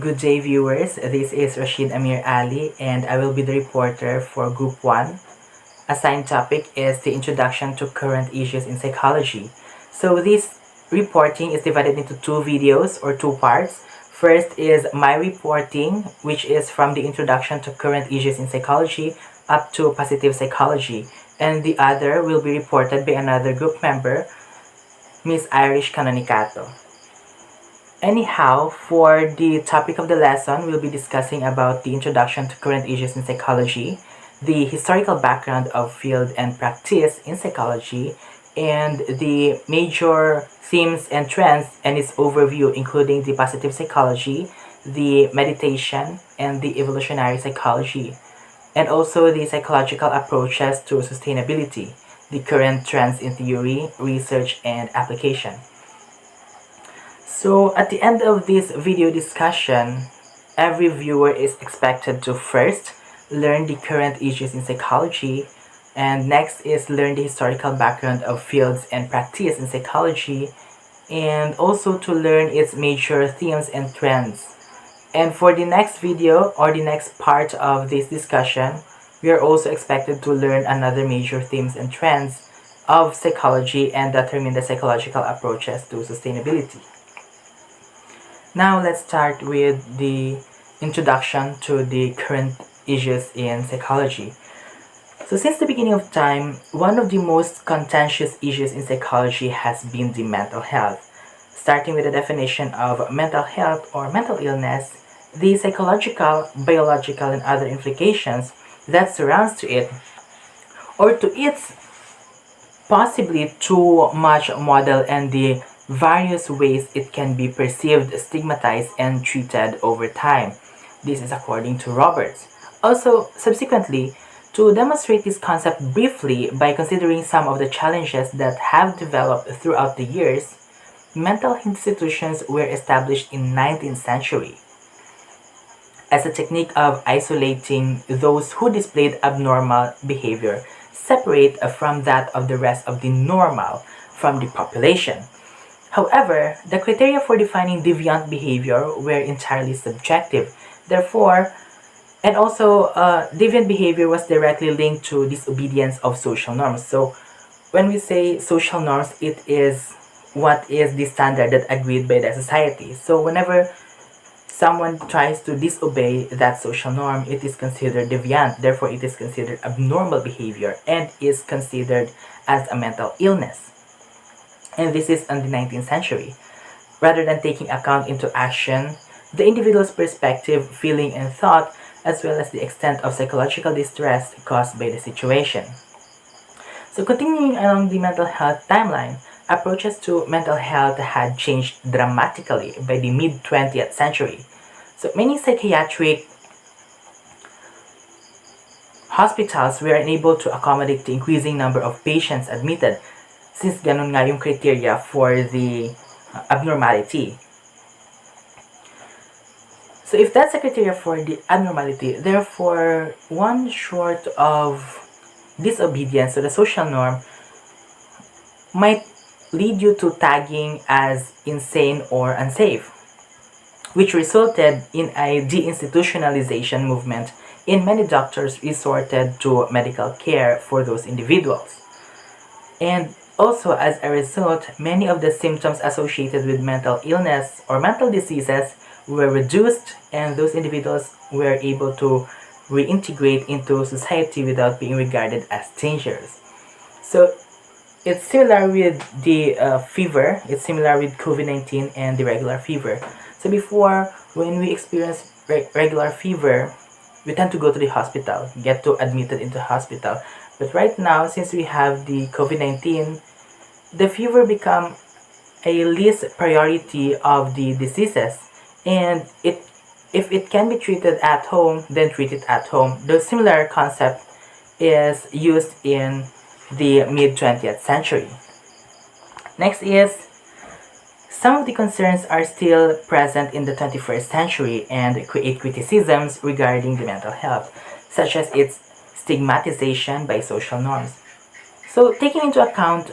Good day, viewers. This is Rashid Amir Ali, and I will be the reporter for Group 1. Assigned topic is the introduction to current issues in psychology. So this reporting is divided into two videos or two parts. First is my reporting, which is from the introduction to current issues in psychology up to positive psychology. And the other will be reported by another group member, Miss Irish Canonicato. Anyhow, for the topic of the lesson, we'll be discussing about the introduction to current issues in psychology, the historical background of field and practice in psychology, and the major themes and trends and its overview, including the positive psychology, the meditation, and the evolutionary psychology, and also the psychological approaches to sustainability, the current trends in theory, research, and application. So at the end of this video discussion, every viewer is expected to first learn the current issues in psychology, and next is learn the historical background of fields and practice in psychology, and also to learn its major themes and trends. And for the next video or the next part of this discussion, we are also expected to learn another major themes and trends of psychology and determine the psychological approaches to sustainability. Now let's start with the introduction to the current issues in psychology. So since the beginning of time, one of the most contentious issues in psychology has been the mental health. Starting with the definition of mental health or mental illness, the psychological, biological, and other implications that surrounds to it, or to its possibly too much model, and the various ways it can be perceived, stigmatized, and treated over time. This is according to Roberts. Also, subsequently, to demonstrate this concept briefly by considering some of the challenges that have developed throughout the years, mental institutions were established in 19th century as a technique of isolating those who displayed abnormal behavior, separate from that of the rest of the normal from the population. However, the criteria for defining deviant behavior were entirely subjective. Therefore, and also deviant behavior was directly linked to disobedience of social norms. So when we say social norms, it is what is the standard that agreed by the society. So whenever someone tries to disobey that social norm, it is considered deviant. Therefore, it is considered abnormal behavior and is considered as a mental illness. And this is in the 19th century. Rather than taking account into action the individual's perspective, feeling, and thought, as well as the extent of psychological distress caused by the situation. So continuing along the mental health timeline, approaches to mental health had changed dramatically by the mid-20th century. So many psychiatric hospitals were unable to accommodate the increasing number of patients admitted, since ganun nga yung criteria for the abnormality. So if that's the criteria for the abnormality, therefore, one short of disobedience to the social norm might lead you to tagging as insane or unsafe, which resulted in a deinstitutionalization movement in many doctors resorted to medical care for those individuals. And also, as a result, many of the symptoms associated with mental illness or mental diseases were reduced, and those individuals were able to reintegrate into society without being regarded as dangerous. So it's similar with the fever, it's similar with COVID-19 and the regular fever. So before, when we experience regular fever, we tend to go to the hospital, get to admitted into hospital. But right now, since we have the COVID-19, the fever become a least priority of the diseases, and if it can be treated at home, then treat it at home. The similar concept is used in the mid-20th century. Next is, some of the concerns are still present in the 21st century and create criticisms regarding the mental health, such as its stigmatization by social norms. So taking into account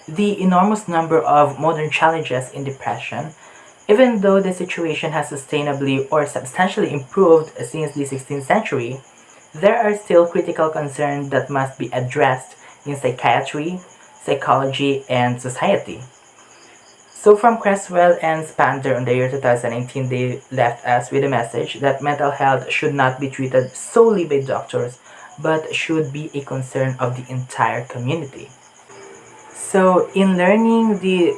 the enormous number of modern challenges in depression, Even though the situation has sustainably or substantially improved since the 16th century, there are still critical concerns that must be addressed in psychiatry, psychology, and society. So from Creswell and Spander in the year 2019, they left us with a message that mental health should not be treated solely by doctors, but should be a concern of the entire community. So in learning the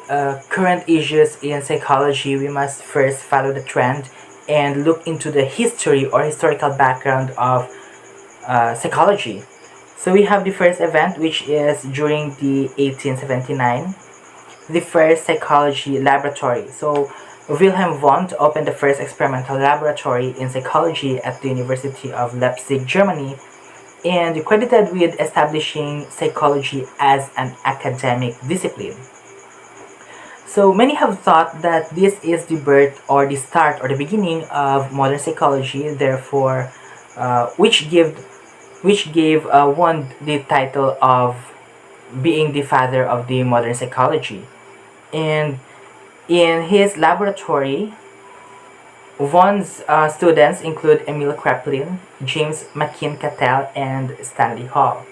current issues in psychology, we must first follow the trend and look into the history or historical background of psychology. So we have the first event, which is during the 1879, the first psychology laboratory. So Wilhelm Wundt opened the first experimental laboratory in psychology at the University of Leipzig, Germany, and credited with establishing psychology as an academic discipline. So many have thought that this is the birth or the start or the beginning of modern psychology, therefore, which gave Wundt the title of being the father of the modern psychology. And in his laboratory, Vaughn's students include Emil Kraepelin, James McKean-Cattell, and Stanley Hall.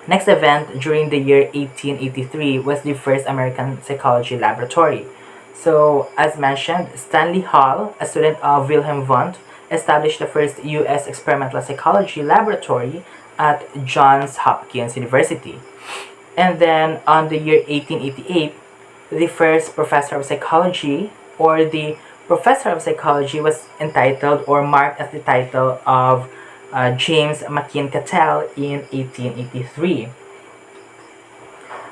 Next event during the year 1883 was the first American psychology laboratory. So, as mentioned, Stanley Hall, a student of Wilhelm Wundt, established the first U.S. experimental psychology laboratory at Johns Hopkins University. And then on the year 1888, the first professor of psychology or the professor of psychology was entitled or marked as the title of James McKean-Cattell in 1883.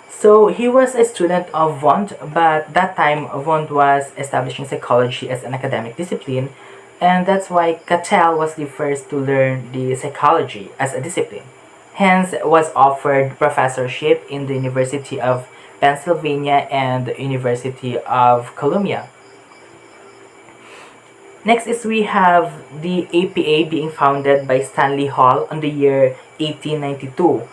So he was a student of Wundt, but that time Wundt was establishing psychology as an academic discipline, and that's why Cattell was the first to learn the psychology as a discipline. Hence was offered professorship in the University of Pennsylvania and the University of Columbia. Next is we have the APA being founded by Stanley Hall on the year 1892.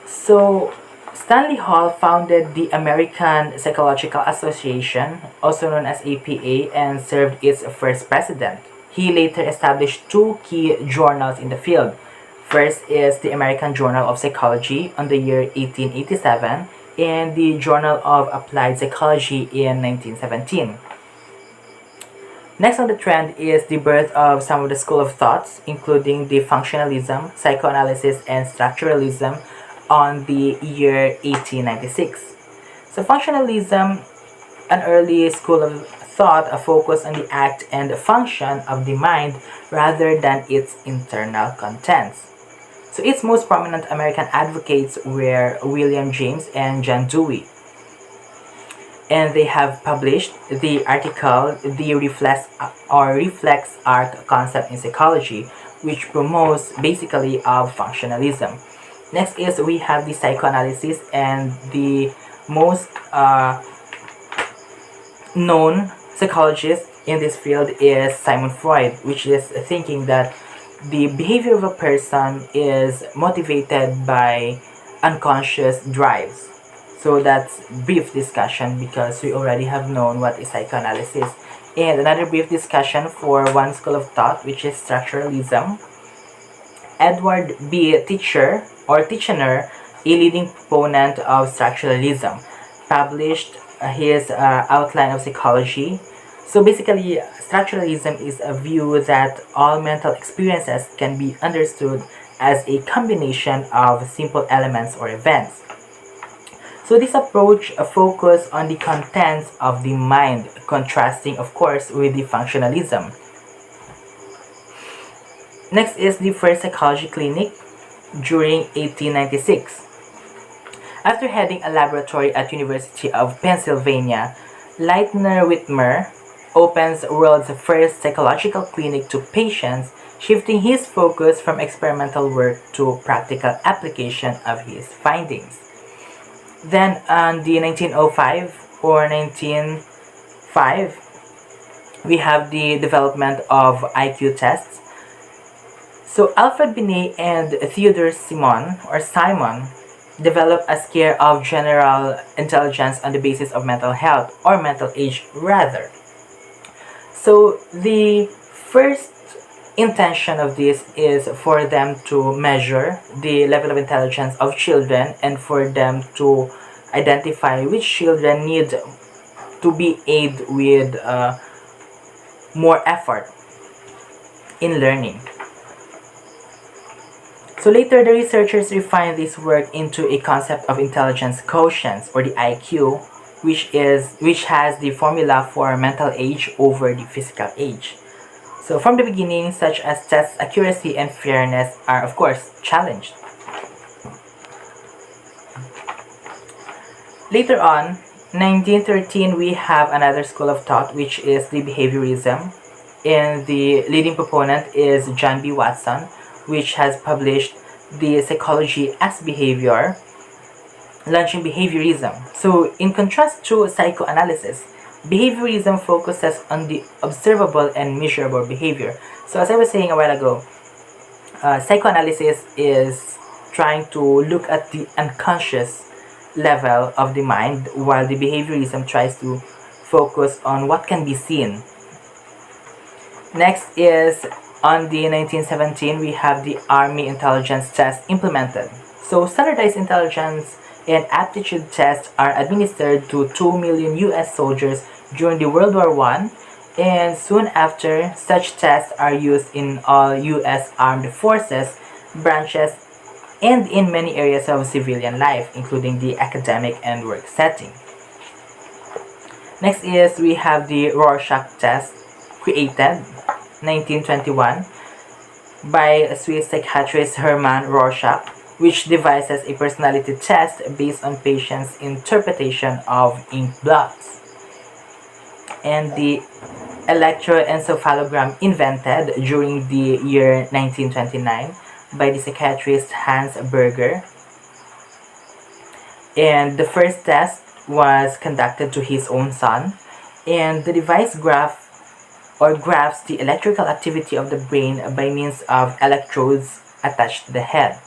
So Stanley Hall founded the American Psychological Association, also known as APA, and served its first president. He later established two key journals in the field. First is the American Journal of Psychology on the year 1887 and the Journal of Applied Psychology in 1917. Next on the trend is the birth of some of the school of thoughts, including the functionalism, psychoanalysis, and structuralism on the year 1896. So functionalism, an early school of thought, a focus on the act and function of the mind rather than its internal contents. So its most prominent American advocates were William James and John Dewey. And they have published the article The Reflex Arc Concept in Psychology, which promotes basically of functionalism. Next is we have the psychoanalysis, and the most known psychologist in this field is Sigmund Freud, which is thinking that the behavior of a person is motivated by unconscious drives. So that's brief discussion because we already have known what is psychoanalysis. And another brief discussion for one school of thought, which is structuralism. Edward B. Titchener, a leading proponent of structuralism, published his outline of psychology. So basically, structuralism is a view that all mental experiences can be understood as a combination of simple elements or events. So this approach focuses on the contents of the mind, contrasting of course with the functionalism. Next is the first psychology clinic during 1896. After heading a laboratory at University of Pennsylvania, Leitner Whitmer opens world's first psychological clinic to patients, shifting his focus from experimental work to practical application of his findings. Then on the 1905 or 1905, we have the development of IQ tests. So Alfred Binet and Theodore Simon develop a scale of general intelligence on the basis of mental health or mental age rather. So the first intention of this is for them to measure the level of intelligence of children and for them to identify which children need to be aided with more effort in learning. So later, the researchers refined this work into a concept of intelligence quotients, or the IQ, which has the formula for mental age over the physical age. So from the beginning, such as test accuracy and fairness are of course challenged. Later on, 1913, we have another school of thought, which is the behaviorism, and the leading proponent is John B. Watson, which has published the Psychology as Behavior, launching behaviorism. So in contrast to psychoanalysis, behaviorism focuses on the observable and measurable behavior. So as I was saying a while ago, psychoanalysis is trying to look at the unconscious level of the mind, while the behaviorism tries to focus on what can be seen. Next is on the 1917, we have the Army Intelligence Test implemented. So standardized intelligence and aptitude tests are administered to 2 million US soldiers during the World War I, and soon after, such tests are used in all US armed forces branches and in many areas of civilian life, including the academic and work setting. Next is we have the Rorschach test, created 1921 by Swiss psychiatrist Hermann Rorschach, which devises a personality test based on patients' interpretation of ink blots. And the electroencephalogram invented during the year 1929 by the psychiatrist Hans Berger. And the first test was conducted to his own son, and the device graphs the electrical activity of the brain by means of electrodes attached to the head.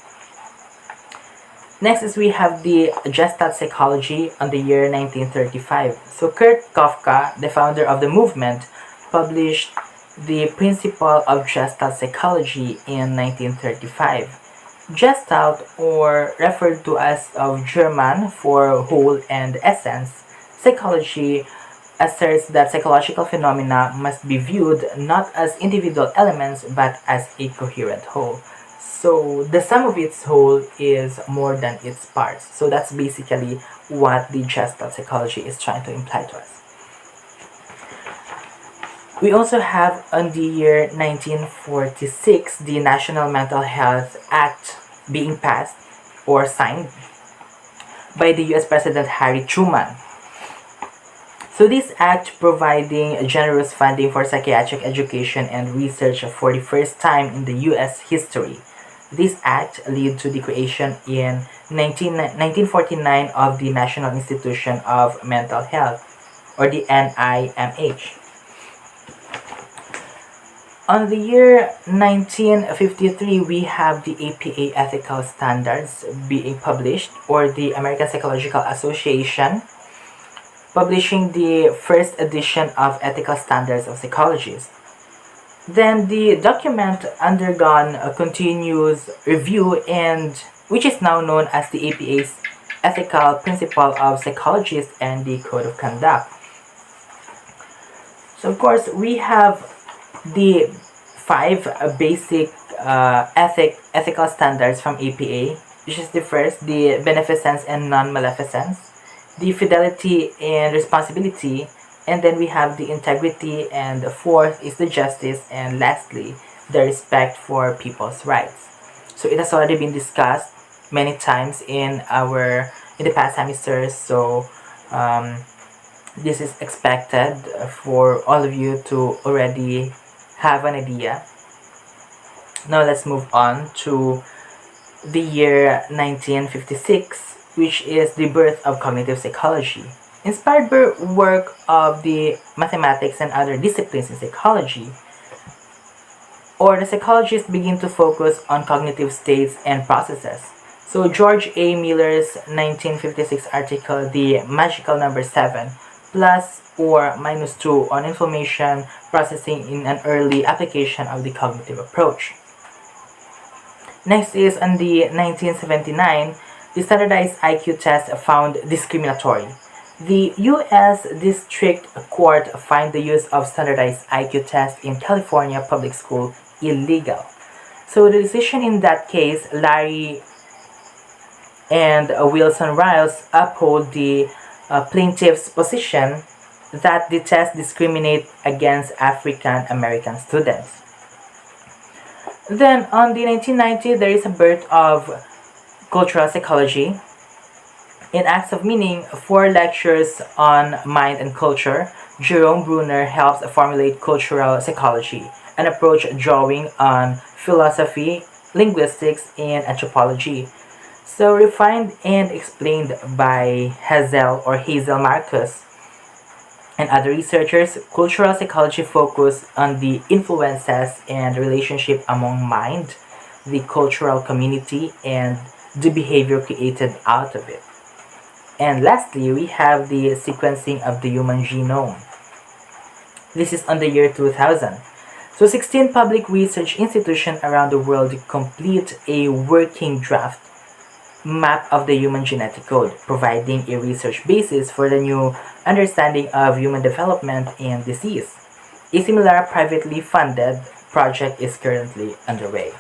Next is we have the Gestalt psychology on the year 1935. So Kurt Kafka, the founder of the movement, published the principle of Gestalt psychology in 1935. Gestalt, or referred to as of German for whole and essence, psychology asserts that psychological phenomena must be viewed not as individual elements but as a coherent whole. So the sum of its whole is more than its parts. So that's basically what the Gestalt psychology is trying to imply to us. We also have on the year 1946 the National Mental Health Act being passed or signed by the US President Harry Truman. So this act providing generous funding for psychiatric education and research for the first time in the US history. This act led to the creation in 1949 of the National Institution of Mental Health, or the NIMH. On the year 1953, we have the APA Ethical Standards being published, or the American Psychological Association publishing the first edition of Ethical Standards of Psychologists. Then the document undergone a continuous review, and which is now known as the APA's Ethical Principle of Psychologists and the Code of Conduct. So of course we have the 5 basic ethical standards from APA, which is the first, the beneficence and non-maleficence, the fidelity and responsibility, and then we have the integrity, and the fourth is the justice, and lastly the respect for people's rights. So it has already been discussed many times in the past semesters, so this is expected for all of you to already have an idea. Now let's move on to the year 1956, which is the birth of cognitive psychology. Inspired by work of the mathematics and other disciplines in psychology, or the psychologists begin to focus on cognitive states and processes. So George A. Miller's 1956 article, The Magical Number 7, plus or minus 2 on information processing in an early application of the cognitive approach. Next is on the 1979, the standardized IQ test found discriminatory. The U.S. District Court found the use of standardized IQ test in California public school illegal. So the decision in that case, Larry and Wilson Riles uphold the plaintiff's position that the test discriminate against African American students. Then on the 1990s, there is a birth of cultural psychology. In Acts of Meaning, 4 lectures on mind and culture, Jerome Bruner helps formulate cultural psychology, an approach drawing on philosophy, linguistics, and anthropology. So refined and explained by Hazel Marcus and other researchers, cultural psychology focus on the influences and relationship among mind, the cultural community, and the behavior created out of it. And lastly, we have the sequencing of the human genome. This is on the year 2000. So 16 public research institutions around the world complete a working draft map of the human genetic code, providing a research basis for the new understanding of human development and disease. A similar privately funded project is currently underway.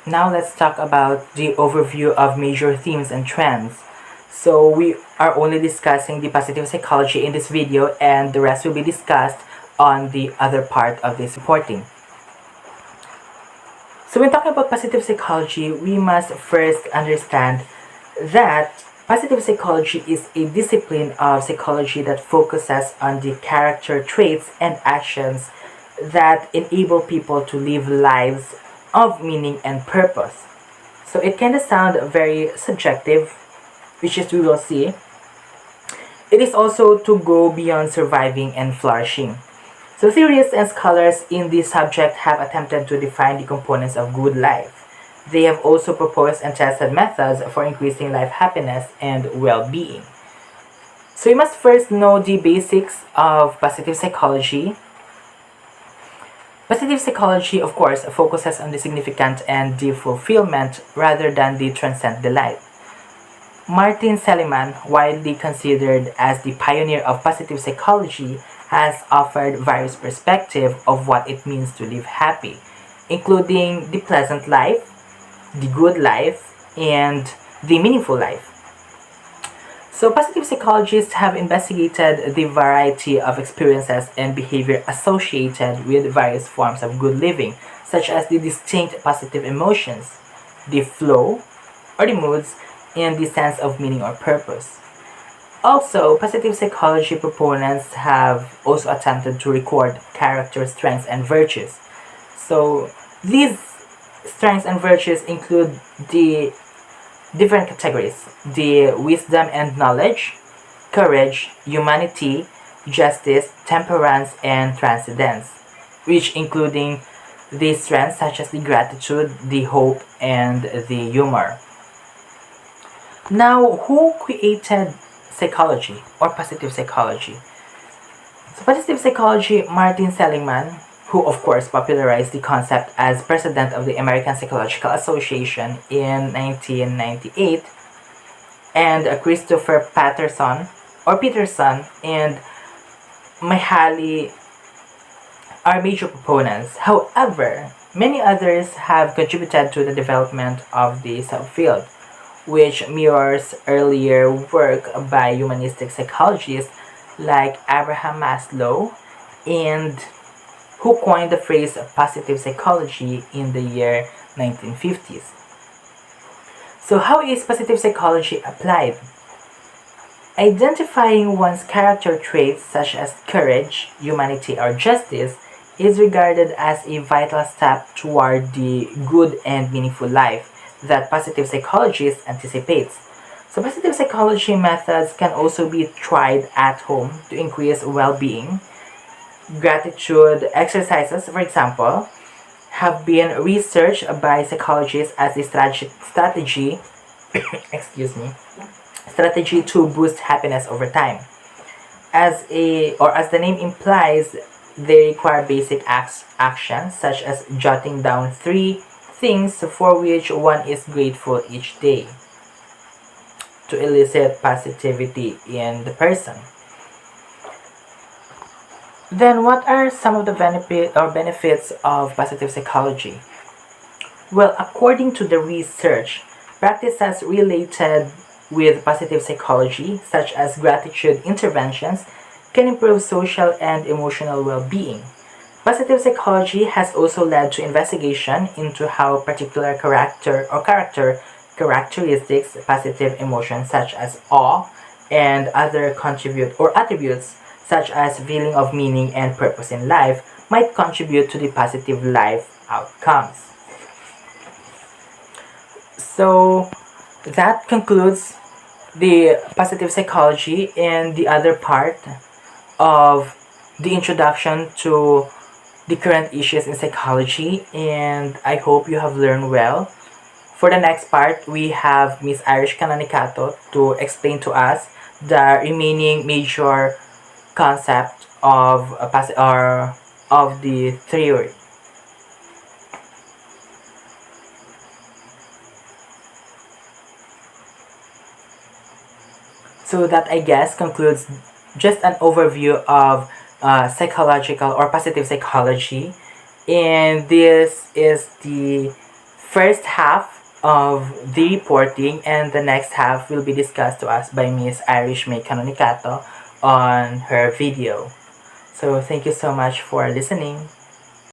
Now let's talk about the overview of major themes and trends. So we are only discussing the positive psychology in this video, and the rest will be discussed on the other part of this reporting. So when talking about positive psychology, we must first understand that positive psychology is a discipline of psychology that focuses on the character traits and actions that enable people to live lives of meaning and purpose. So it kind of sounds very subjective, which is we will see. It is also to go beyond surviving and flourishing. So theorists and scholars in this subject have attempted to define the components of good life. They have also proposed and tested methods for increasing life happiness and well-being. So you must first know the basics of positive psychology. Positive psychology, of course, focuses on the significant and the fulfillment rather than the transcendent delight. Martin Seligman, widely considered as the pioneer of positive psychology, has offered various perspectives of what it means to live happy, including the pleasant life, the good life, and the meaningful life. So positive psychologists have investigated the variety of experiences and behavior associated with various forms of good living, such as the distinct positive emotions, the flow or the moods, and the sense of meaning or purpose. Also, positive psychology proponents have also attempted to record character strengths and virtues. So these strengths and virtues include the different categories: the wisdom and knowledge, courage, humanity, justice, temperance, and transcendence, which including the strengths such as the gratitude, the hope, and the humor. Now, who created psychology or positive psychology? So positive psychology, Martin Seligman, who of course popularized the concept as president of the American Psychological Association in 1998, and Christopher Peterson and Mihaly are major proponents. However, many others have contributed to the development of the subfield, which mirrors earlier work by humanistic psychologists like Abraham Maslow, and who coined the phrase positive psychology in the year 1950s. So how is positive psychology applied? Identifying one's character traits such as courage, humanity, or justice is regarded as a vital step toward the good and meaningful life that positive psychologists anticipates. So positive psychology methods can also be tried at home to increase well-being. Gratitude exercises, for example, have been researched by psychologists as a strategy excuse me, strategy to boost happiness over time. As the name implies, they require basic actions such as jotting down three things for which one is grateful each day to elicit positivity in the person. Then, what are some of the benefits of positive psychology? Well, according to the research, practices related with positive psychology, such as gratitude interventions, can improve social and emotional well-being. Positive psychology has also led to investigation into how particular character characteristics, positive emotions such as awe, and other contribute or attributes such as feeling of meaning and purpose in life might contribute to the positive life outcomes. So that concludes the positive psychology and the other part of the introduction to the current issues in psychology, and I hope you have learned well. For the next part, we have Miss Irish Canonicato to explain to us the remaining major concept of or of the theory. So that, I guess, concludes just an overview of psychological or positive psychology. And this is the first half of the reporting, and the next half will be discussed to us by Miss Irish Mae Canonicato on her video. So thank you so much for listening.